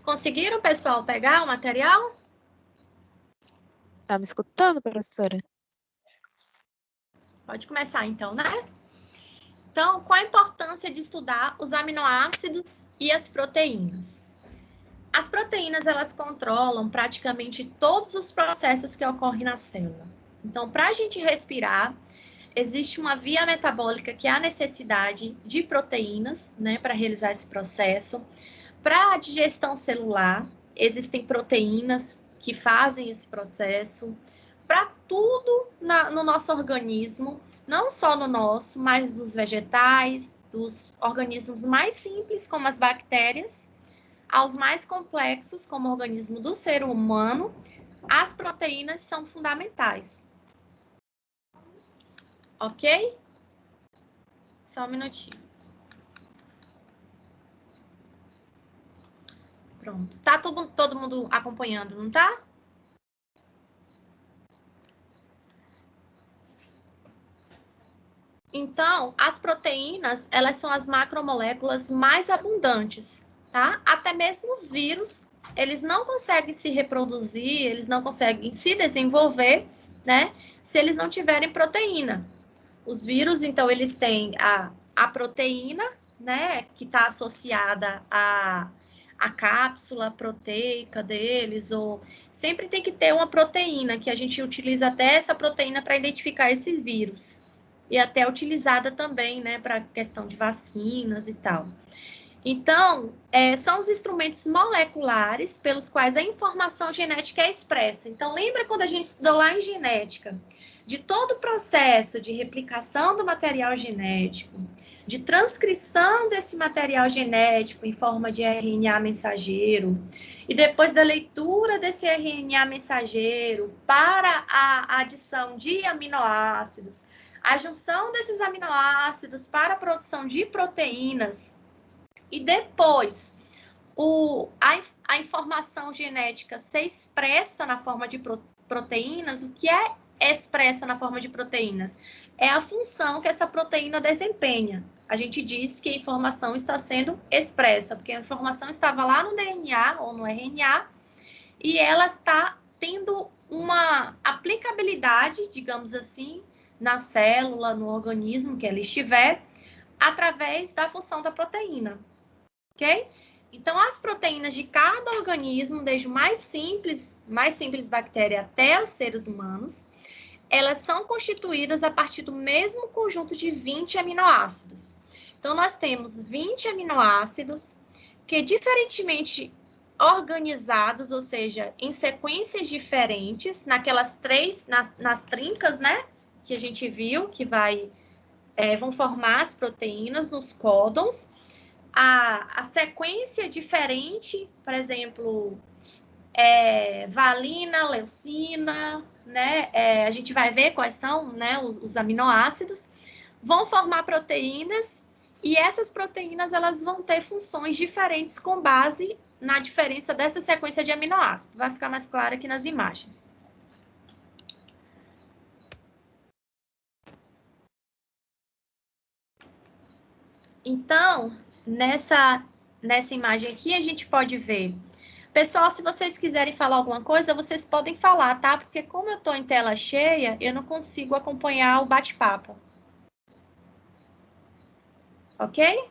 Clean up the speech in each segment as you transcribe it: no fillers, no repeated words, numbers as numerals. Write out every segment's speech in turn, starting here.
Conseguiram, pessoal, pegar o material? Tá me escutando, professora? Pode começar, então, né? Então, qual a importância de estudar os aminoácidos e as proteínas? As proteínas, elas controlam praticamente todos os processos que ocorrem na célula. Então, para a gente respirar, existe uma via metabólica que é a necessidade de proteínas, né, para realizar esse processo. Para a digestão celular, existem proteínas que fazem esse processo. Para tudo no nosso organismo, não só no nosso, mas dos vegetais, dos organismos mais simples, como as bactérias, aos mais complexos, como o organismo do ser humano, as proteínas são fundamentais. Ok? Só um minutinho. Pronto. Tá todo mundo acompanhando, não tá? Então, as proteínas, elas são as macromoléculas mais abundantes, tá? Até mesmo os vírus, eles não conseguem se reproduzir, eles não conseguem se desenvolver, né? Se eles não tiverem proteína. Os vírus, então, eles têm a proteína, né? Que está associada a cápsula proteica deles, ou sempre tem que ter uma proteína, que a gente utiliza até essa proteína para identificar esses vírus. E até utilizada também, né, para questão de vacinas e tal. Então, são os instrumentos moleculares pelos quais a informação genética é expressa. Então, lembra quando a gente estudou lá em genética, de todo o processo de replicação do material genético, de transcrição desse material genético em forma de RNA mensageiro, e depois da leitura desse RNA mensageiro para a adição de aminoácidos, a junção desses aminoácidos para a produção de proteínas, e depois a informação genética ser expressa na forma de proteínas. O que é expressa na forma de proteínas? É a função que essa proteína desempenha. A gente diz que a informação está sendo expressa, porque a informação estava lá no DNA ou no RNA, e ela está tendo uma aplicabilidade, digamos assim, na célula, no organismo que ela estiver, através da função da proteína. Ok? Então, as proteínas de cada organismo, desde o mais simples bactéria até os seres humanos, elas são constituídas a partir do mesmo conjunto de 20 aminoácidos. Então, nós temos 20 aminoácidos que, diferentemente organizados, ou seja, em sequências diferentes, naquelas nas trincas, né, que a gente viu, que vão formar as proteínas nos códons. A sequência diferente, por exemplo, valina, leucina, né? A gente vai ver quais são, né, os aminoácidos, vão formar proteínas, e essas proteínas elas vão ter funções diferentes com base na diferença dessa sequência de aminoácidos. Vai ficar mais claro aqui nas imagens. Então, nessa imagem aqui, a gente pode ver. Pessoal, se vocês quiserem falar alguma coisa, vocês podem falar, tá? Porque como eu estou em tela cheia, eu não consigo acompanhar o bate-papo. Ok?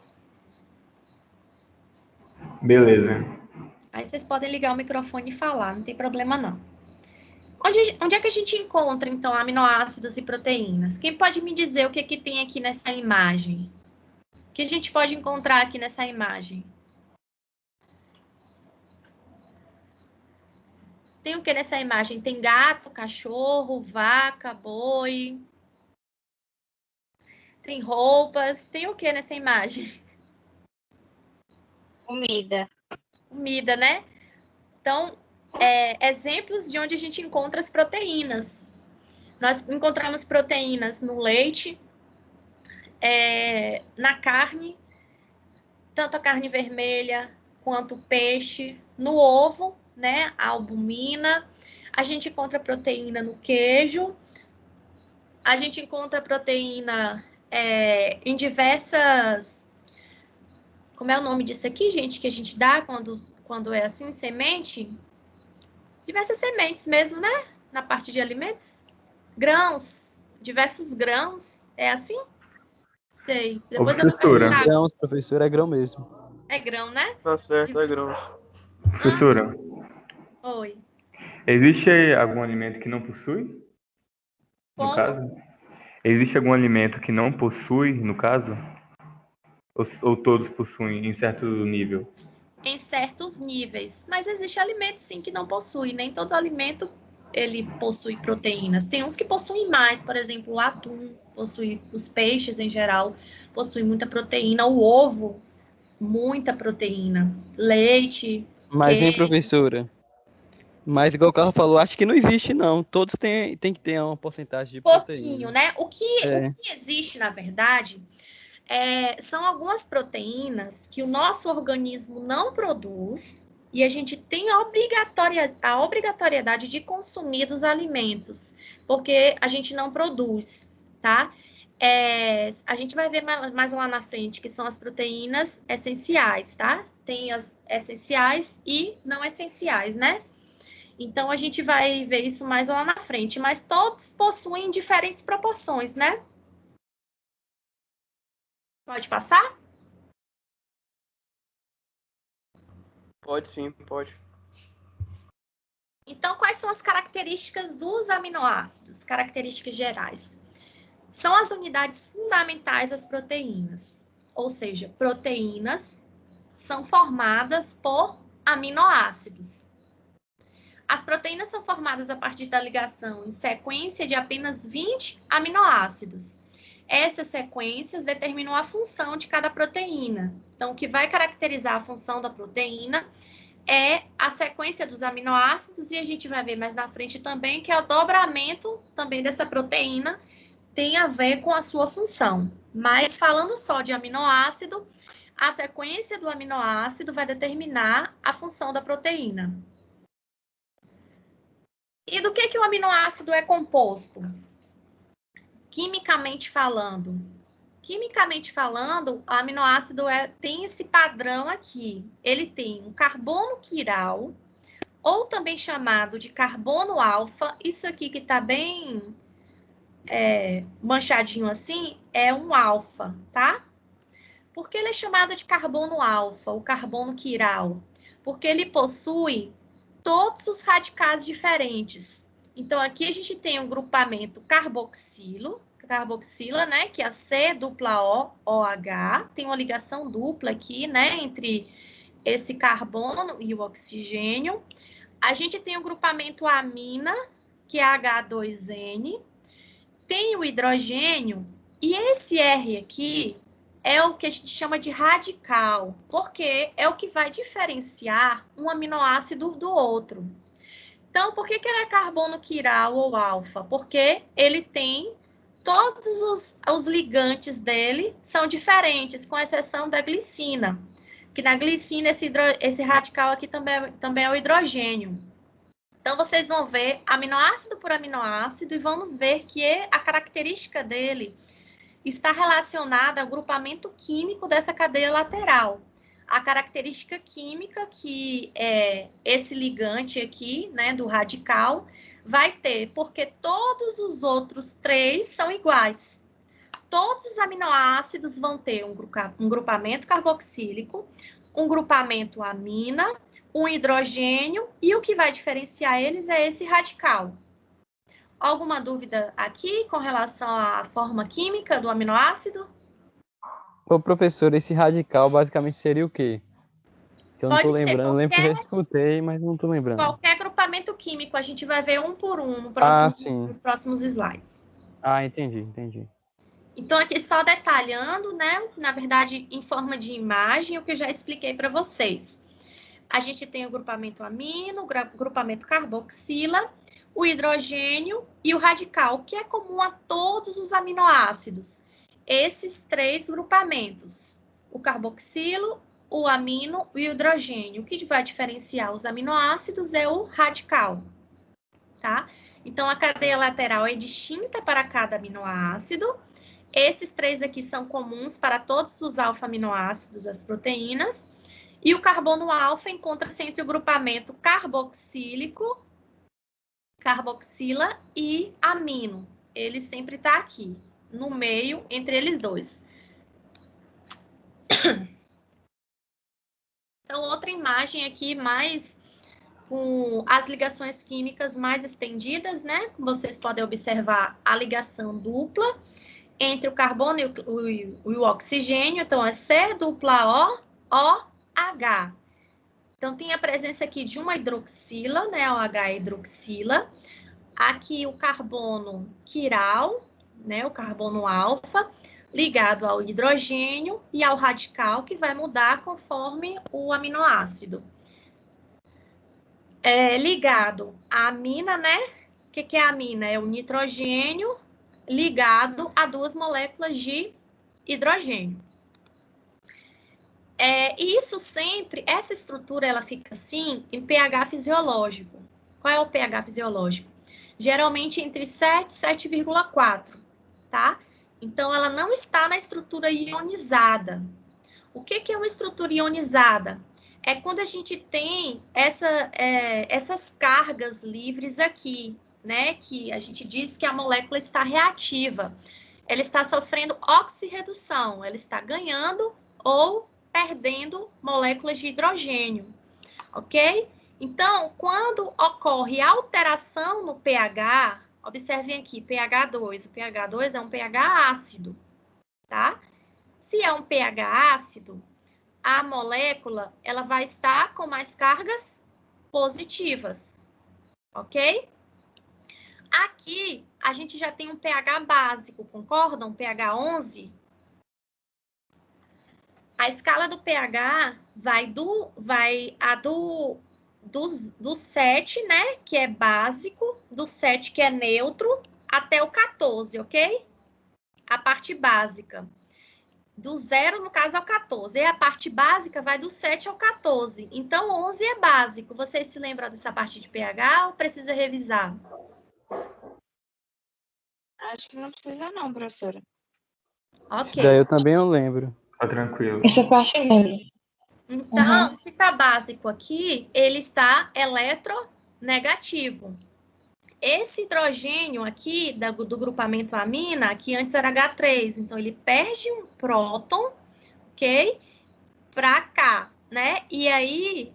Beleza. Aí vocês podem ligar o microfone e falar, não tem problema não. Onde é que a gente encontra, então, aminoácidos e proteínas? Quem pode me dizer o que tem aqui nessa imagem? O que a gente pode encontrar aqui nessa imagem? Tem o que nessa imagem? Tem gato, cachorro, vaca, boi. Tem roupas. Tem o que nessa imagem? Comida. Comida, né? Então, exemplos de onde a gente encontra as proteínas. Nós encontramos proteínas no leite, na carne, tanto a carne vermelha quanto o peixe, no ovo, né? A albumina. A gente encontra proteína no queijo. A gente encontra proteína em diversas como é o nome disso aqui, gente, que a gente dá quando é assim, semente? Diversas sementes mesmo, né? Na parte de alimentos. Grãos, diversos grãos. É assim? Sei. Ô, Depois eu vou professora, perguntar. Grãos, professor, é grão mesmo. É grão, né? Tá certo, é Diversos. grãos. professora, Oi. existe algum alimento que não possui, no Como? caso? Existe algum alimento que não possui, no caso? Ou todos possuem em certo nível? Em certos níveis. Mas existe alimento, sim, que não possui. Nem todo alimento ele possui proteínas. Tem uns que possuem mais, por exemplo, o atum possui, os peixes em geral possuem muita proteína, o ovo, muita proteína, leite, Mas, hein, queijo, professora? Mas, igual o Carlos falou, acho que não existe, não. Todos têm que ter uma porcentagem de pouquinho, proteína. né? O que É. existe, na verdade, são algumas proteínas que o nosso organismo não produz e a gente tem a obrigatoriedade de consumir dos alimentos, porque a gente não produz, tá? A gente vai ver mais lá na frente que são as proteínas essenciais, tá? Tem as essenciais e não essenciais, né? Então a gente vai ver isso mais lá na frente, mas todos possuem diferentes proporções, né? Pode passar? Pode sim, pode. Então, quais são as características dos aminoácidos? Características gerais. São as unidades fundamentais das proteínas. Ou seja, proteínas são formadas por aminoácidos. As proteínas são formadas a partir da ligação em sequência de apenas 20 aminoácidos. Essas sequências determinam a função de cada proteína. Então, o que vai caracterizar a função da proteína é a sequência dos aminoácidos, e a gente vai ver mais na frente também que o dobramento também dessa proteína tem a ver com a sua função. Mas falando só de aminoácido, a sequência do aminoácido vai determinar a função da proteína. E do que o aminoácido é composto? Quimicamente falando. Quimicamente falando, o aminoácido tem esse padrão aqui. Ele tem um carbono quiral, ou também chamado de carbono alfa. Isso aqui que está bem manchadinho assim, é um alfa, tá? Por que ele é chamado de carbono alfa, o carbono quiral? Porque ele possui todos os radicais diferentes. Então, aqui a gente tem um grupamento carboxila, né, que é a C dupla O, OH, tem uma ligação dupla aqui, né, entre esse carbono e o oxigênio. A gente tem o grupamento amina, que é H2N, tem o hidrogênio, e esse R aqui é o que a gente chama de radical, porque é o que vai diferenciar um aminoácido do outro. Então, por que ele é carbono quiral ou alfa? Porque ele tem todos os ligantes dele são diferentes, com exceção da glicina. Que na glicina esse radical aqui também é o hidrogênio. Então, vocês vão ver aminoácido por aminoácido e vamos ver que a característica dele está relacionada ao grupamento químico dessa cadeia lateral. A característica química que é esse ligante aqui, né, do radical, vai ter, porque todos os outros três são iguais. Todos os aminoácidos vão ter um grupamento carboxílico, um grupamento amina, um hidrogênio, e o que vai diferenciar eles é esse radical. Alguma dúvida aqui com relação à forma química do aminoácido? Ô, professor, esse radical basicamente seria o quê? Que eu não tô Pode ser lembrando. Eu lembro que eu já escutei, mas não tô lembrando. qualquer grupamento químico. A gente vai ver um por um nos próximos slides. Ah, entendi. Então, aqui só detalhando, né? Na verdade, em forma de imagem, o que eu já expliquei para vocês. A gente tem o grupamento amino, o grupamento carboxila, o hidrogênio e o radical, que é comum a todos os aminoácidos. Esses três grupamentos, o carboxilo, o amino e o hidrogênio. O que vai diferenciar os aminoácidos é o radical, tá? Então, a cadeia lateral é distinta para cada aminoácido Esses 3 aqui são comuns para todos os alfa-aminoácidos, as proteínas. E o carbono alfa encontra-se entre o grupamento carboxílico, carboxila e amino. Ele sempre está aqui, no meio, entre eles dois. Então, outra imagem aqui mais com as ligações químicas mais estendidas, né? Como vocês podem observar, a ligação dupla entre o carbono e o oxigênio. Então, é C dupla O, OH. Então, tem a presença aqui de uma hidroxila, né? OH é hidroxila. Aqui o carbono quiral, né? O carbono alfa, ligado ao hidrogênio e ao radical, que vai mudar conforme o aminoácido. Ligado à amina, né? O que é a amina? É o nitrogênio ligado a 2 moléculas de hidrogênio. Isso sempre, essa estrutura, ela fica assim em pH fisiológico. Qual é o pH fisiológico? Geralmente entre 7 e 7,4, tá? Então, ela não está na estrutura ionizada. O que é uma estrutura ionizada? É quando a gente tem essas cargas livres aqui, né? Que a gente diz que a molécula está reativa. Ela está sofrendo oxirredução, ela está ganhando ou perdendo moléculas de hidrogênio, ok? Então, quando ocorre alteração no pH, observem aqui, pH 2. O pH 2 é um pH ácido, tá? Se é um pH ácido, a molécula ela vai estar com mais cargas positivas, ok? Aqui, a gente já tem um pH básico, concordam? pH 11. A escala do pH vai do 7, né, que é básico, do 7, que é neutro, até o 14, ok? A parte básica. Do 0, no caso, ao 14. E a parte básica vai do 7 ao 14. Então, 11 é básico. Vocês se lembram dessa parte de pH ou precisa revisar? Acho que não precisa não, professora. Isso daí Ok. eu também não lembro. Tá tranquilo. Essa parte eu lembro. Então, se está básico aqui, ele está eletronegativo. Esse hidrogênio aqui, do grupamento amina, que antes era H3, então ele perde um próton, ok? Para cá, né? E aí,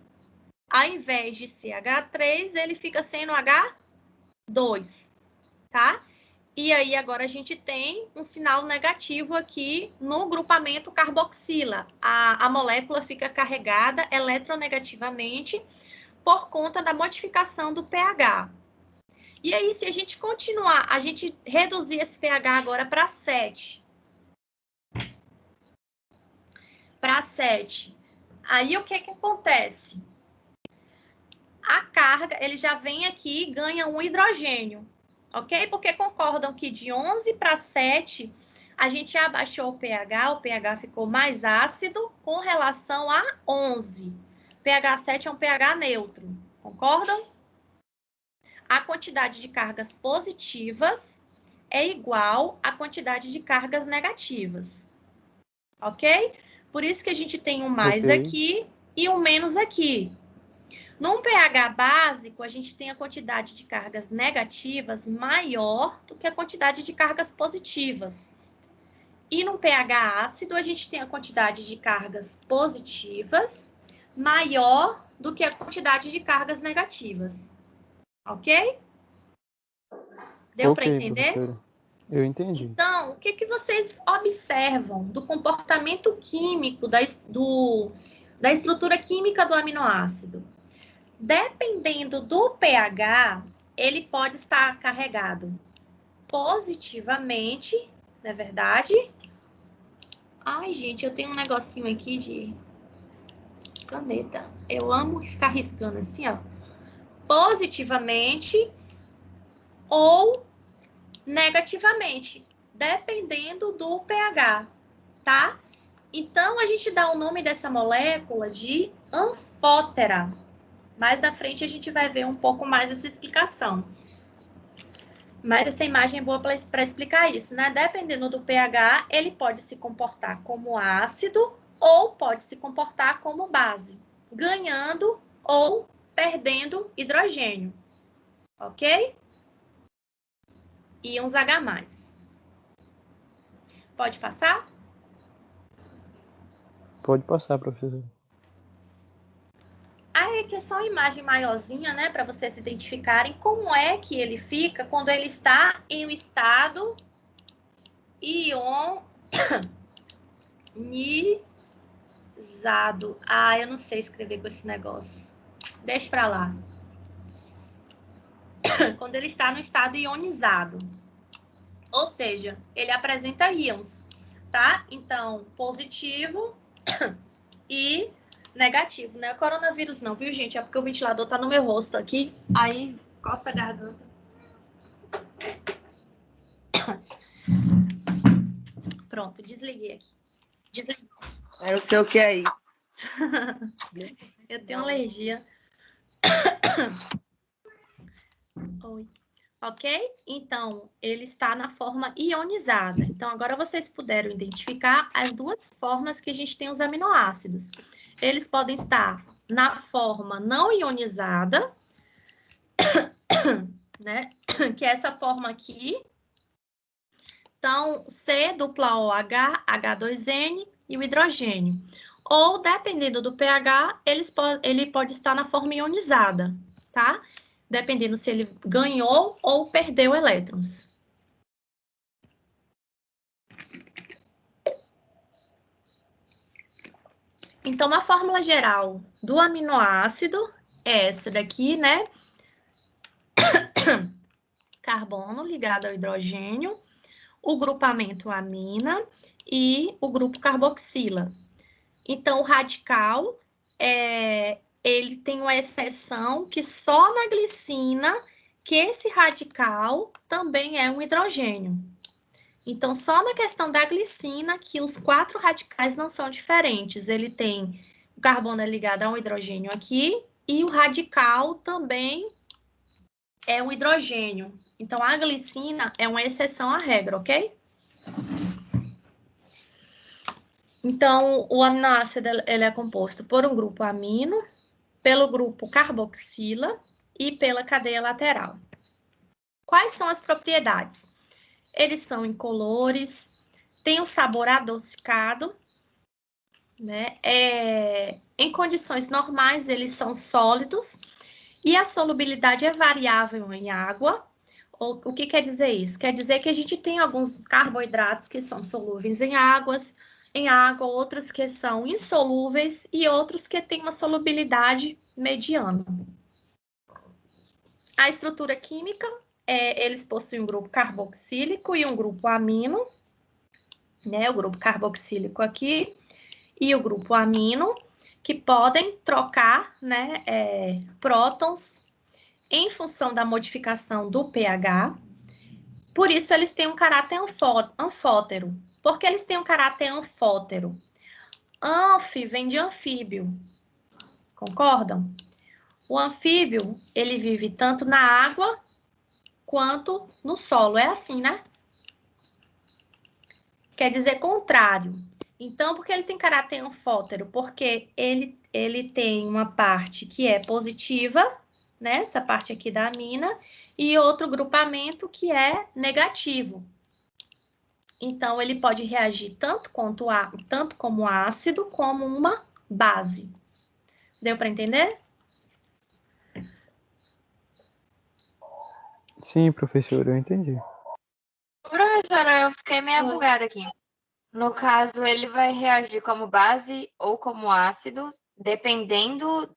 ao invés de ser H3, ele fica sendo H2, tá? E aí, agora a gente tem um sinal negativo aqui no grupamento carboxila. A molécula fica carregada eletronegativamente por conta da modificação do pH. E aí, se a gente continuar, a gente reduzir esse pH agora para 7. Para 7. Aí, o que acontece? A carga, ele já vem aqui e ganha um hidrogênio. Ok? Porque concordam que de 11 para 7, a gente abaixou o pH ficou mais ácido com relação a 11. pH 7 é um pH neutro. Concordam? A quantidade de cargas positivas é igual à quantidade de cargas negativas. Ok? Por isso que a gente tem um mais aqui e um menos aqui. Num pH básico, a gente tem a quantidade de cargas negativas maior do que a quantidade de cargas positivas. E num pH ácido, a gente tem a quantidade de cargas positivas maior do que a quantidade de cargas negativas. Ok? Deu para entender? Professora. Eu entendi. Então, o que vocês observam do comportamento químico, da estrutura química do aminoácido? Dependendo do pH, ele pode estar carregado positivamente, não é verdade? Ai, gente, eu tenho um negocinho aqui de caneta. Eu amo ficar riscando assim, ó. Positivamente ou negativamente, dependendo do pH, tá? Então, a gente dá o nome dessa molécula de anfótera. Mais na frente, a gente vai ver um pouco mais essa explicação. Mas essa imagem é boa para explicar isso, né? Dependendo do pH, ele pode se comportar como ácido ou pode se comportar como base, ganhando ou perdendo hidrogênio, ok? Íons H+. Pode passar? Pode passar, professor. Aí aqui é só uma imagem maiorzinha, né, para vocês identificarem como é que ele fica quando ele está em um estado ionizado. Ah, eu não sei escrever com esse negócio. Deixa para lá. Quando ele está no estado ionizado. Ou seja, ele apresenta íons, tá? Então, positivo e negativo, né? Coronavírus não, viu, gente? É porque o ventilador tá no meu rosto aqui, aí coça a garganta. Pronto, desliguei aqui. Desliguei. Eu sei o que é isso. Eu tenho alergia. Oi. Ok? Então, ele está na forma ionizada. Então, agora vocês puderam identificar as duas formas que a gente tem os aminoácidos. Eles podem estar na forma não ionizada, né? Que é essa forma aqui. Então, C-OH, H2N e o hidrogênio. Ou, dependendo do pH, ele pode estar na forma ionizada, tá? Dependendo se ele ganhou ou perdeu elétrons. Então, a fórmula geral do aminoácido é essa daqui, né? Carbono ligado ao hidrogênio, o grupamento amina e o grupo carboxila. Então, o radical, ele tem uma exceção que só na glicina, que esse radical também é um hidrogênio. Então, só na questão da glicina que os 4 radicais não são diferentes. Ele tem o carbono ligado a um hidrogênio aqui e o radical também é um hidrogênio. Então, a glicina é uma exceção à regra, ok? Então, o aminoácido ele é composto por um grupo amino, pelo grupo carboxila e pela cadeia lateral. Quais são as propriedades? Eles são incolores, têm um sabor adocicado, né? Em condições normais, eles são sólidos e a solubilidade é variável em água. O que quer dizer isso? Quer dizer que a gente tem alguns carboidratos que são solúveis em água, outros que são insolúveis e outros que têm uma solubilidade mediana. A estrutura química, eles possuem um grupo carboxílico e um grupo amino, né? O grupo carboxílico aqui e o grupo amino, que podem trocar, né, prótons em função da modificação do pH. Por isso, eles têm um caráter anfótero. Por que eles têm um caráter anfótero? Anfi vem de anfíbio. Concordam? O anfíbio, ele vive tanto na água quanto no solo. É assim, né? Quer dizer contrário. Então, por que ele tem caráter anfótero? Porque ele tem uma parte que é positiva, né? Essa parte aqui da amina, e outro grupamento que é negativo. Então, ele pode reagir tanto como ácido, como uma base. Deu para entender? Sim, professor, eu entendi. Professora, eu fiquei meio bugada aqui. No caso, ele vai reagir como base ou como ácido, dependendo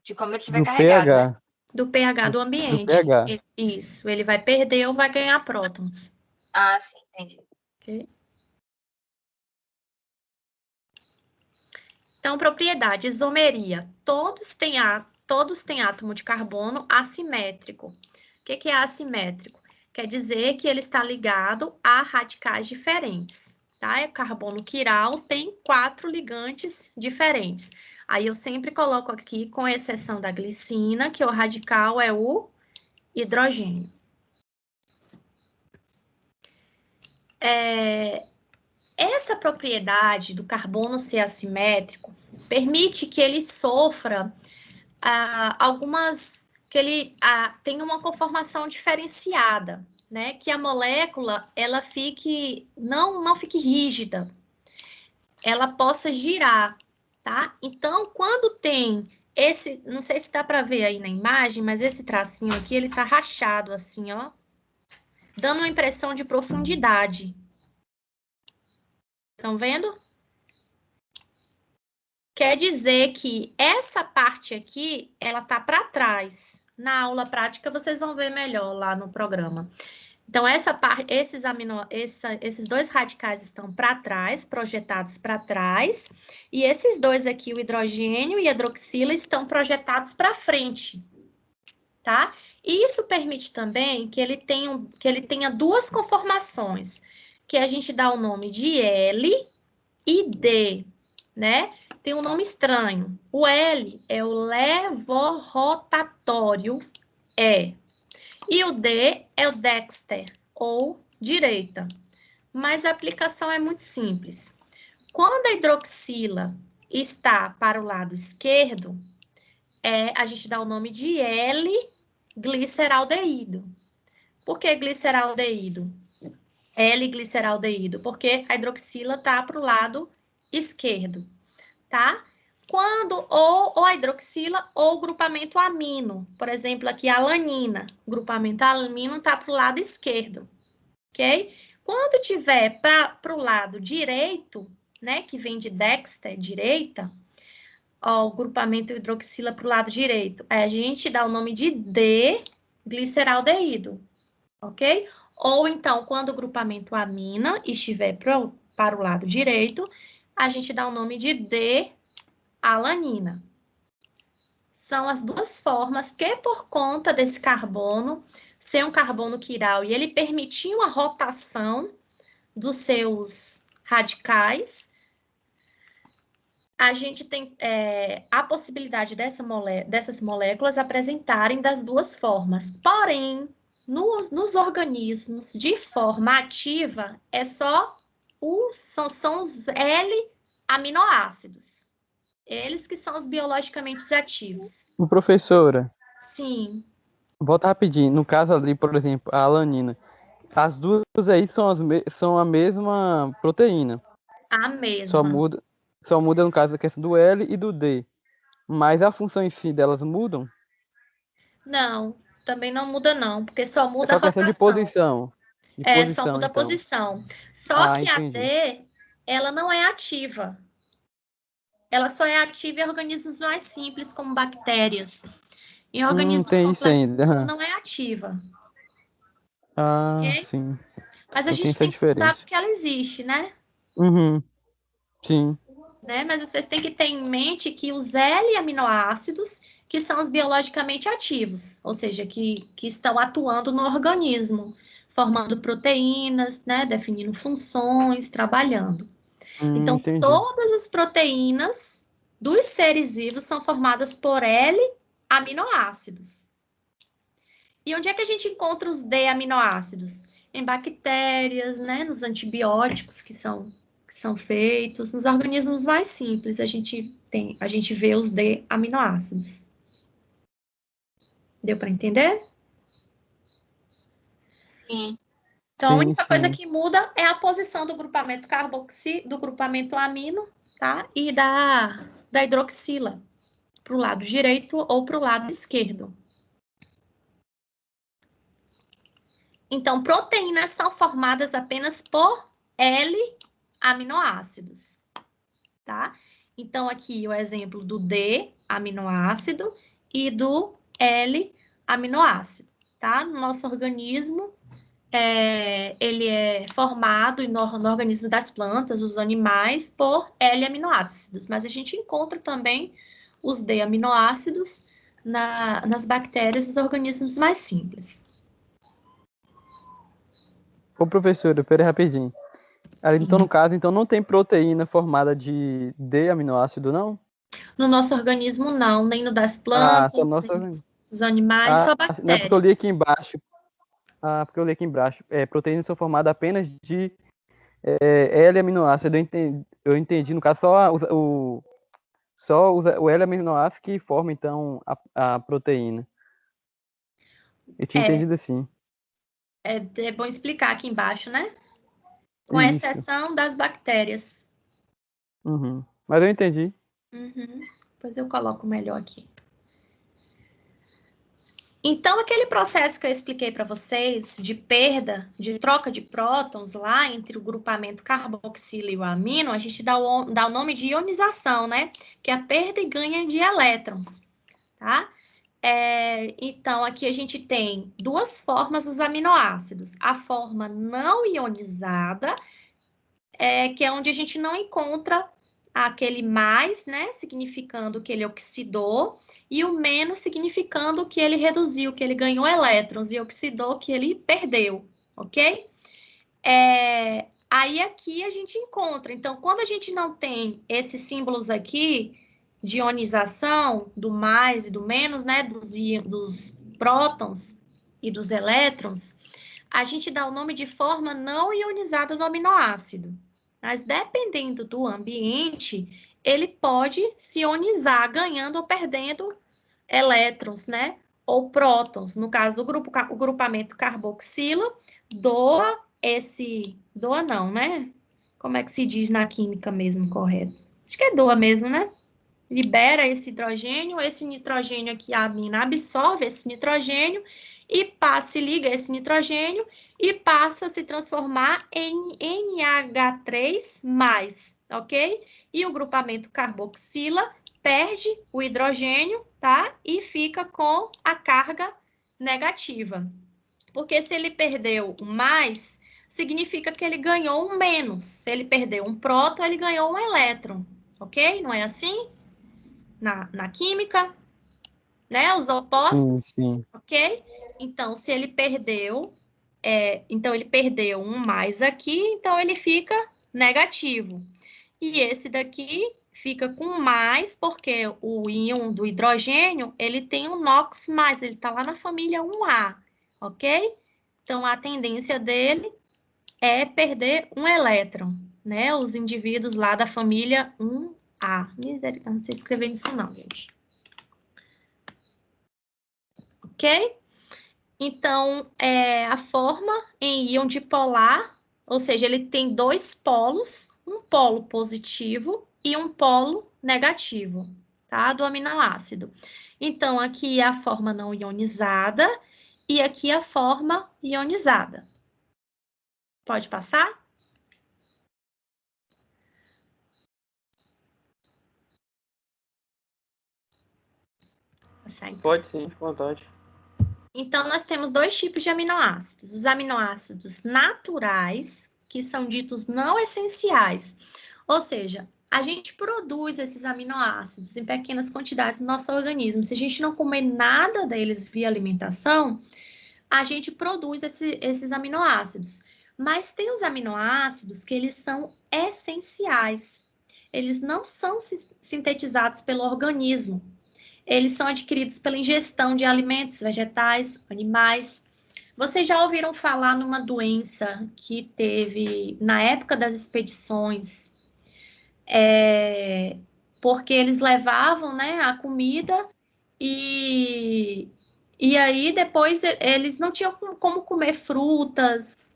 de como ele estiver Do carregado, né? pH. Do pH do ambiente. Do pH. Isso, ele vai perder ou vai ganhar prótons. Ah, sim, entendi. Ok? Então, propriedade, isomeria. Todos têm átomo de carbono assimétrico. O que é assimétrico? Quer dizer que ele está ligado a radicais diferentes, tá? O carbono quiral tem 4 ligantes diferentes. Aí eu sempre coloco aqui, com exceção da glicina, que o radical é o hidrogênio. essa propriedade do carbono ser assimétrico permite que ele sofra que ele tenha uma conformação diferenciada, né? Que a molécula ela não fique rígida, ela possa girar, tá? Então, quando tem esse, não sei se dá para ver aí na imagem, mas esse tracinho aqui, ele tá rachado assim, ó, dando uma impressão de profundidade. Estão vendo? Quer dizer que essa parte aqui, ela tá para trás. Na aula prática, vocês vão ver melhor lá no programa. Então, essa parte, esses dois radicais estão para trás, projetados para trás, e esses dois aqui, o hidrogênio e a hidroxila, estão projetados para frente, tá? E isso permite também que ele tenha duas conformações, que a gente dá o nome de L e D, né? Tem um nome estranho. O L é o levorotatório, e o D é o dexter, ou direita. Mas a aplicação é muito simples. Quando a hidroxila está para o lado esquerdo, a gente dá o nome de L-gliceraldeído. Por que gliceraldeído? L-gliceraldeído, porque a hidroxila está para o lado esquerdo, tá? Quando ou a hidroxila ou o grupamento amino, por exemplo, aqui a alanina, o grupamento amino está para o lado esquerdo, ok? Quando tiver para o lado direito, né, que vem de dexter, direita, ó, o grupamento hidroxila para o lado direito, a gente dá o nome de D-gliceraldeído, ok? Ou então, quando o grupamento amina estiver para o lado direito, a gente dá o nome de D-alanina. São as duas formas que, por conta desse carbono ser um carbono quiral e ele permitir uma rotação dos seus radicais, a gente tem a possibilidade dessas moléculas apresentarem das duas formas. Porém, nos organismos de forma ativa, são os L-aminoácidos. Eles que são os biologicamente ativos. Professora, Sim. volta rapidinho. No caso ali, por exemplo, a alanina. As duas aí são a mesma proteína. A mesma. Só muda, no caso, a questão do L e do D. Mas a função em si delas mudam? Não, também não muda não, porque só muda só a rotação. Questão de posição. Só muda a então. posição. Só que entendi. a D, ela não é ativa. Ela só é ativa em organismos mais simples, como bactérias. Em organismos complexos, ela não é ativa. Okay? Sim. Mas a gente tem que estudar porque ela existe, né? Uhum. Sim. Né? Mas vocês têm que ter em mente que os L-aminoácidos, que são os biologicamente ativos, ou seja, que estão atuando no organismo, formando proteínas, né? Definindo funções, trabalhando. Então, entendi. todas as proteínas dos seres vivos são formadas por L-aminoácidos. E onde é que a gente encontra os D-aminoácidos? Em bactérias, né? Nos antibióticos que são feitos, nos organismos mais simples, a gente vê os D-aminoácidos. Deu para entender? Sim. Então, a única coisa que muda é a posição do grupamento do grupamento amino, tá? E da hidroxila, para o lado direito ou para o lado esquerdo. Então, proteínas são formadas apenas por L-aminoácidos, tá? Então, aqui o exemplo do D-aminoácido e do L-aminoácido, tá? No nosso organismo, ele é formado no organismo das plantas, os animais, por L-aminoácidos, mas a gente encontra também os D-aminoácidos nas bactérias e os organismos mais simples. Ô, professora, pera aí rapidinho. Então, no caso, não tem proteína formada de D-aminoácido, não? No nosso organismo, não. Nem no das plantas, nem dos animais, só bactérias. Não, porque eu li aqui embaixo. Proteínas são formadas apenas de L aminoácido, eu entendi, no caso, só o L aminoácido que forma, então, a proteína. Eu tinha entendido assim. É bom explicar aqui embaixo, né? Com Isso. exceção das bactérias. Uhum. Mas eu entendi. Depois eu coloco melhor aqui. Então, aquele processo que eu expliquei para vocês de perda, de troca de prótons lá entre o grupamento carboxila e o amino, a gente dá o nome de ionização, né? Que é a perda e ganha de elétrons, tá? Então, aqui a gente tem duas formas dos aminoácidos. A forma não ionizada, que é onde a gente não encontra aquele mais, né, significando que ele oxidou, e o menos significando que ele reduziu, que ele ganhou elétrons, e oxidou que ele perdeu, ok? Aí aqui a gente encontra, então, quando a gente não tem esses símbolos aqui de ionização, do mais e do menos, né, dos prótons e dos elétrons, a gente dá o nome de forma não ionizada do aminoácido. Mas dependendo do ambiente, ele pode se ionizar, ganhando ou perdendo elétrons, né? Ou prótons. No caso, o grupamento carboxila doa doa não, né? Como é que se diz na química mesmo, correto? Acho que é doa mesmo, né? Libera esse nitrogênio aqui, a amina absorve esse nitrogênio e se liga esse nitrogênio e passa a se transformar em NH3+, ok? E o grupamento carboxila perde o hidrogênio, tá? E fica com a carga negativa. Porque se ele perdeu um mais, significa que ele ganhou um menos. Se ele perdeu um próton, ele ganhou um elétron, ok? Não é assim? Na química, né? Os opostos, Sim. ok? Então, se ele perdeu, então ele perdeu um mais aqui, então ele fica negativo. E esse daqui fica com mais, porque o íon do hidrogênio, ele tem um NOx+, ele está lá na família 1A, ok? Então, a tendência dele é perder um elétron, né? Os indivíduos lá da família 1A. Misericórdia, não sei escrever isso não, gente. Ok? Então, a forma em íon dipolar, ou seja, ele tem dois polos, um polo positivo e um polo negativo, tá? Do aminoácido. Então, aqui é a forma não ionizada e aqui a forma ionizada. Pode passar? Passar, então. Pode sim, fica à vontade. Então, nós temos dois tipos de aminoácidos. Os aminoácidos naturais, que são ditos não essenciais. Ou seja, a gente produz esses aminoácidos em pequenas quantidades no nosso organismo. Se a gente não comer nada deles via alimentação, a gente produz esses aminoácidos. Mas tem os aminoácidos que eles são essenciais. Eles não são sintetizados pelo organismo. Eles são adquiridos pela ingestão de alimentos vegetais, animais. Vocês já ouviram falar numa doença que teve na época das expedições, porque eles levavam, né, a comida e aí depois eles não tinham como comer frutas,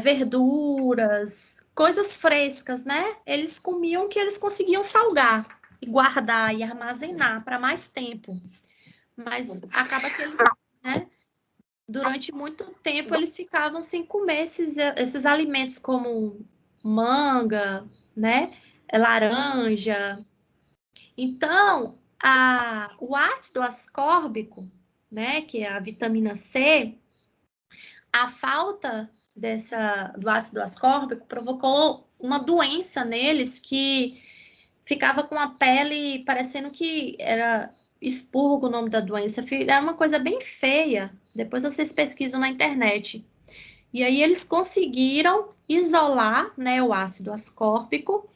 verduras, coisas frescas, né? Eles comiam o que eles conseguiam salgar e guardar e armazenar para mais tempo. Mas acaba que eles, né, durante muito tempo eles ficavam sem comer esses alimentos como manga, né, laranja. Então, o ácido ascórbico, né, que é a vitamina C, a falta do ácido ascórbico provocou uma doença neles que ficava com a pele parecendo que era expurgo o nome da doença. Era uma coisa bem feia. Depois vocês pesquisam na internet. E aí eles conseguiram isolar, né, o ácido ascórbico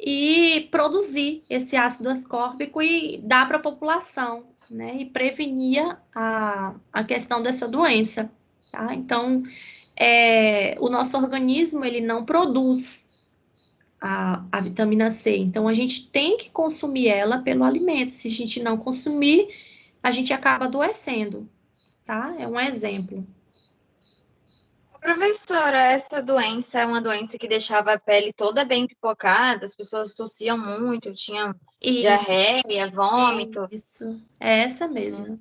e produzir esse ácido ascórbico e dar para a população, né, e prevenia a questão dessa doença, tá? Então, o nosso organismo ele não produz a vitamina C. Então, a gente tem que consumir ela pelo alimento. Se a gente não consumir, a gente acaba adoecendo, tá? É um exemplo. Professora, essa doença é uma doença que deixava a pele toda bem pipocada, as pessoas tossiam muito, tinham diarreia, vômito. Isso, é essa mesmo.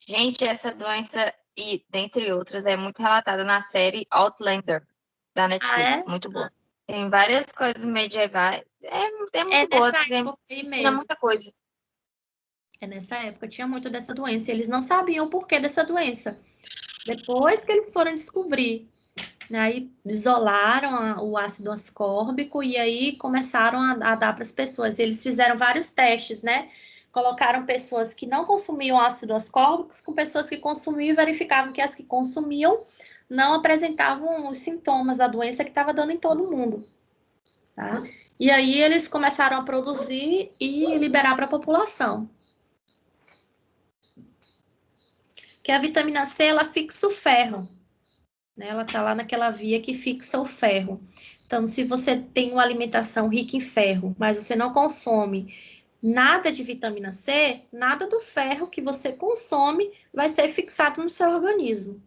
Gente, essa doença, e dentre outras, é muito relatada na série Outlander, da Netflix, muito boa. Tem várias coisas medievais, é muito boa, ensina muita coisa. Nessa época tinha muito dessa doença, eles não sabiam o porquê dessa doença. Depois que eles foram descobrir, aí isolaram o ácido ascórbico e aí começaram a dar para as pessoas. Eles fizeram vários testes, né? Colocaram pessoas que não consumiam ácido ascórbico com pessoas que consumiam e verificavam que as que consumiam não apresentavam os sintomas da doença que estava dando em todo mundo, tá? E aí eles começaram a produzir e liberar para a população. Que a vitamina C, ela fixa o ferro, né? Ela tá lá naquela via que fixa o ferro. Então, se você tem uma alimentação rica em ferro, mas você não consome nada de vitamina C, nada do ferro que você consome vai ser fixado no seu organismo.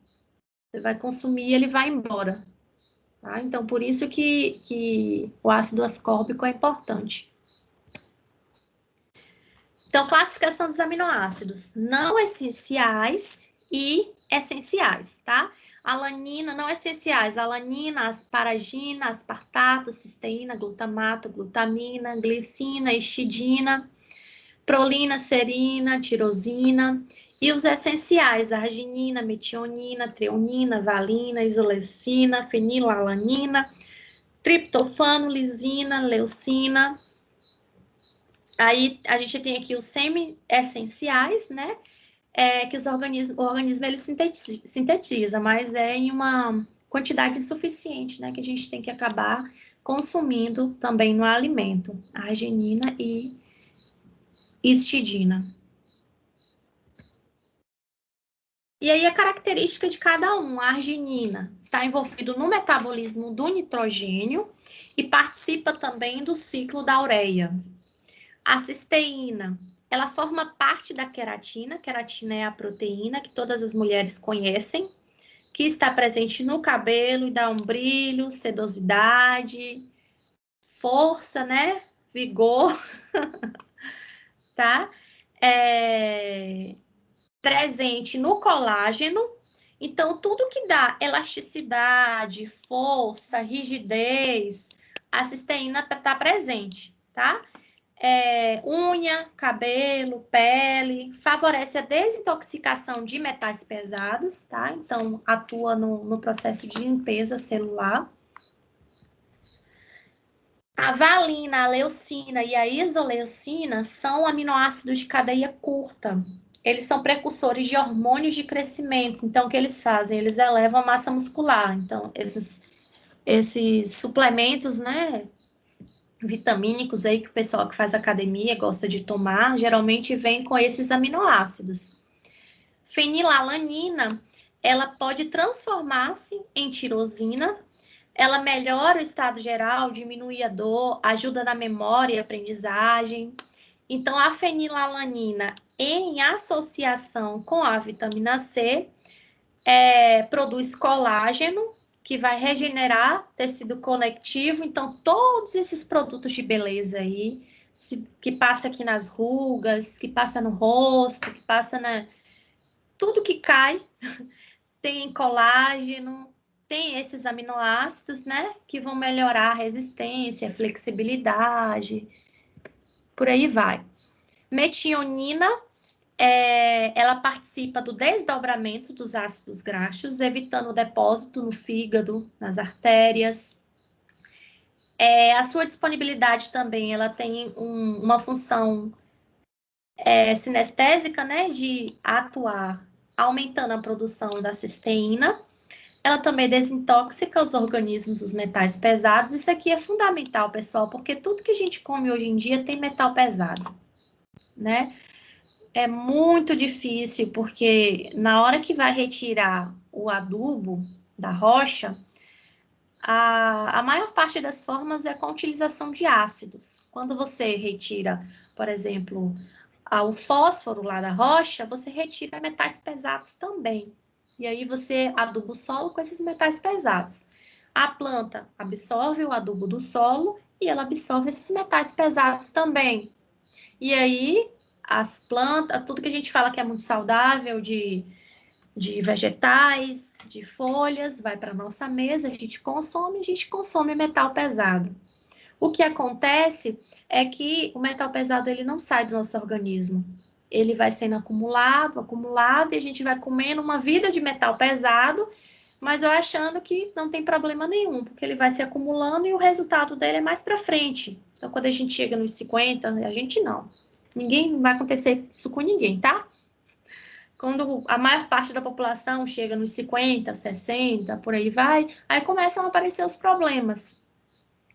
Você vai consumir e ele vai embora. Tá? Então, por isso que o ácido ascórbico é importante. Então, classificação dos aminoácidos não essenciais e essenciais, tá? Alanina, não essenciais, alanina, asparagina, aspartato, cisteína, glutamato, glutamina, glicina, histidina, prolina, serina, tirosina. E os essenciais, arginina, metionina, treonina, valina, isoleucina, fenilalanina, triptofano, lisina, leucina. Aí a gente tem aqui os semi-essenciais, né? Que o organismo ele sintetiza, mas é em uma quantidade insuficiente, né? Que a gente tem que acabar consumindo também no alimento, arginina e histidina. E aí a característica de cada um, a arginina está envolvido no metabolismo do nitrogênio e participa também do ciclo da ureia. A cisteína, ela forma parte da queratina. Queratina é a proteína que todas as mulheres conhecem, que está presente no cabelo e dá um brilho, sedosidade, força, né? Vigor, tá? Presente no colágeno. Então, tudo que dá elasticidade, força, rigidez, a cisteína tá presente, tá? Unha, cabelo, pele, favorece a desintoxicação de metais pesados, tá? Então, atua no processo de limpeza celular. A valina, a leucina e a isoleucina são aminoácidos de cadeia curta. Eles são precursores de hormônios de crescimento. Então, o que eles fazem? Eles elevam a massa muscular. Então, esses suplementos, né, vitamínicos aí que o pessoal que faz academia gosta de tomar, geralmente vem com esses aminoácidos. Fenilalanina, ela pode transformar-se em tirosina, ela melhora o estado geral, diminui a dor, ajuda na memória e aprendizagem. Então, a fenilalanina, em associação com a vitamina C, produz colágeno, que vai regenerar tecido conectivo. Então, todos esses produtos de beleza aí, que passa aqui nas rugas, que passa no rosto, que passa tudo que cai, tem colágeno, tem esses aminoácidos, né, que vão melhorar a resistência, a flexibilidade, por aí vai. Metionina, ela participa do desdobramento dos ácidos graxos, evitando o depósito no fígado, nas artérias. A sua disponibilidade também, ela tem uma função sinestésica, né, de atuar aumentando a produção da cisteína. Ela também desintoxica os organismos dos metais pesados. Isso aqui é fundamental, pessoal, porque tudo que a gente come hoje em dia tem metal pesado, né? É muito difícil, porque na hora que vai retirar o adubo, da rocha, a maior parte das formas é com a utilização de ácidos. Quando você retira, por exemplo, o fósforo lá da rocha, você retira metais pesados também. E aí você aduba o solo com esses metais pesados. A planta absorve o adubo do solo e ela absorve esses metais pesados também. E aí as plantas, tudo que a gente fala que é muito saudável de vegetais, de folhas, vai para a nossa mesa, a gente consome metal pesado. O que acontece é que o metal pesado ele não sai do nosso organismo. Ele vai sendo acumulado, e a gente vai comendo uma vida de metal pesado, mas eu achando que não tem problema nenhum, porque ele vai se acumulando e o resultado dele é mais para frente. Então, quando a gente chega nos 50, a gente não. Não vai acontecer isso com ninguém, tá? Quando a maior parte da população chega nos 50, 60, por aí vai, aí começam a aparecer os problemas,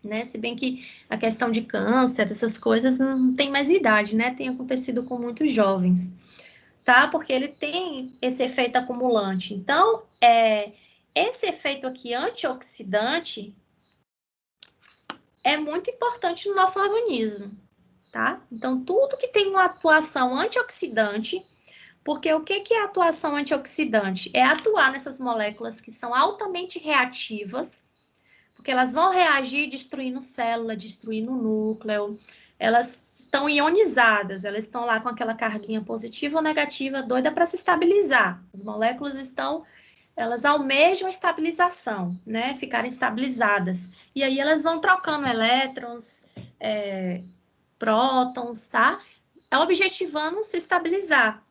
né? Se bem que a questão de câncer, essas coisas não tem mais idade, né? Tem acontecido com muitos jovens, tá? Porque ele tem esse efeito acumulante. Então, esse efeito aqui antioxidante é muito importante no nosso organismo, tá? Então, tudo que tem uma atuação antioxidante, porque o que é atuação antioxidante? É atuar nessas moléculas que são altamente reativas, porque elas vão reagir destruindo célula, destruindo núcleo, elas estão ionizadas, elas estão lá com aquela carguinha positiva ou negativa, doida para se estabilizar. As moléculas elas almejam a estabilização, né? Ficarem estabilizadas. E aí elas vão trocando elétrons, prótons, tá? Objetivando se estabilizar.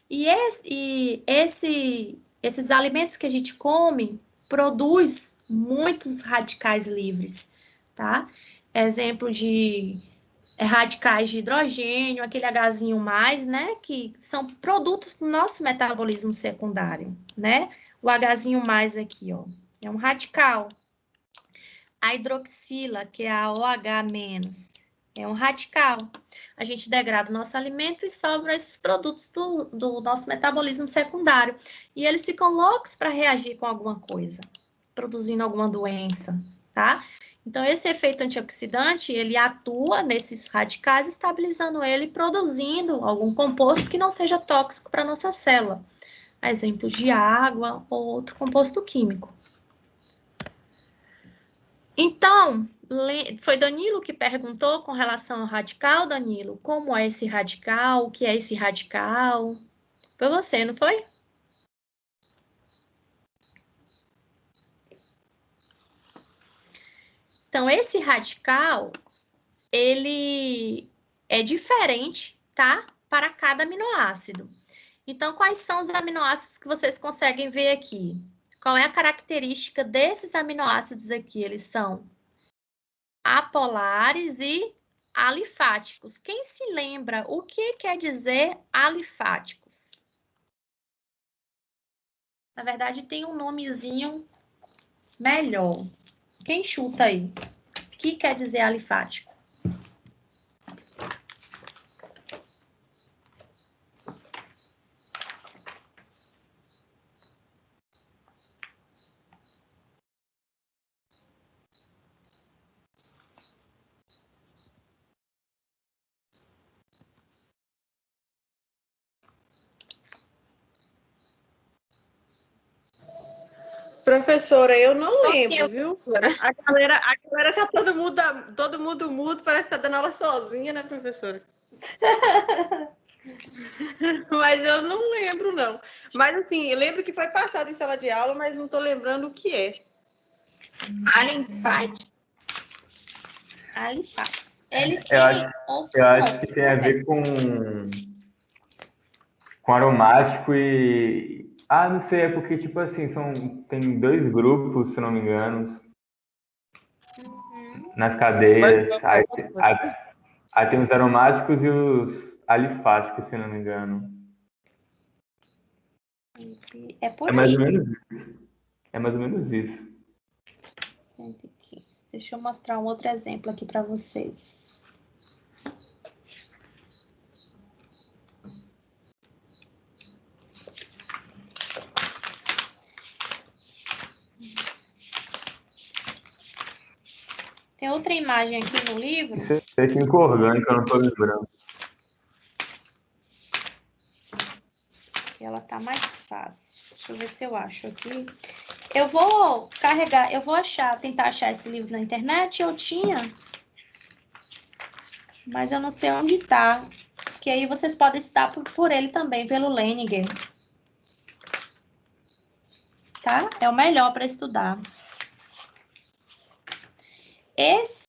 E esses alimentos que a gente come produz muitos radicais livres, tá? Exemplo de radicais de hidrogênio, aquele Hzinho mais, né? Que são produtos do nosso metabolismo secundário, né? O Hzinho mais aqui, ó, é um radical. A hidroxila, que é a OH menos, é um radical. A gente degrada o nosso alimento e sobram esses produtos do nosso metabolismo secundário. E eles ficam loucos para reagir com alguma coisa, produzindo alguma doença, tá? Então, esse efeito antioxidante, ele atua nesses radicais, estabilizando ele e produzindo algum composto que não seja tóxico para a nossa célula. Exemplo de água ou outro composto químico. Então, foi Danilo que perguntou com relação ao radical, Danilo? Como é esse radical? O que é esse radical? Foi você, não foi? Então, esse radical, ele é diferente, tá? Para cada aminoácido. Então, quais são os aminoácidos que vocês conseguem ver aqui? Qual é a característica desses aminoácidos aqui? Eles são apolares e alifáticos. Quem se lembra o que quer dizer alifáticos? Na verdade, tem um nomezinho melhor. Quem chuta aí? O que quer dizer alifático? Professora, eu não lembro, viu? Professora. A galera tá todo mundo mudo, parece que tá dando aula sozinha, né, professora? Mas eu não lembro, não. Mas, assim, eu lembro que foi passado em sala de aula, mas não tô lembrando o que é. Alifático. Alifáticos. Ele Eu tem eu acho que tem a ver com aromático e... Ah, não sei, é porque, tipo assim, tem dois grupos, se não me engano, nas cadeias. Aí tem os aromáticos e os alifáticos, se não me engano. É por É mais aí. ou menos isso. É mais ou menos isso. 115. Deixa eu mostrar um outro exemplo aqui para vocês. Tem outra imagem aqui no livro. Isso é química orgânica, eu não tô lembrando. Que ela tá mais fácil. Deixa eu ver se eu acho aqui. Eu vou carregar, eu vou tentar achar esse livro na internet. Eu tinha, mas eu não sei onde tá. Que aí vocês podem estudar por ele também, pelo Leininger. Tá? É o melhor para estudar. Esse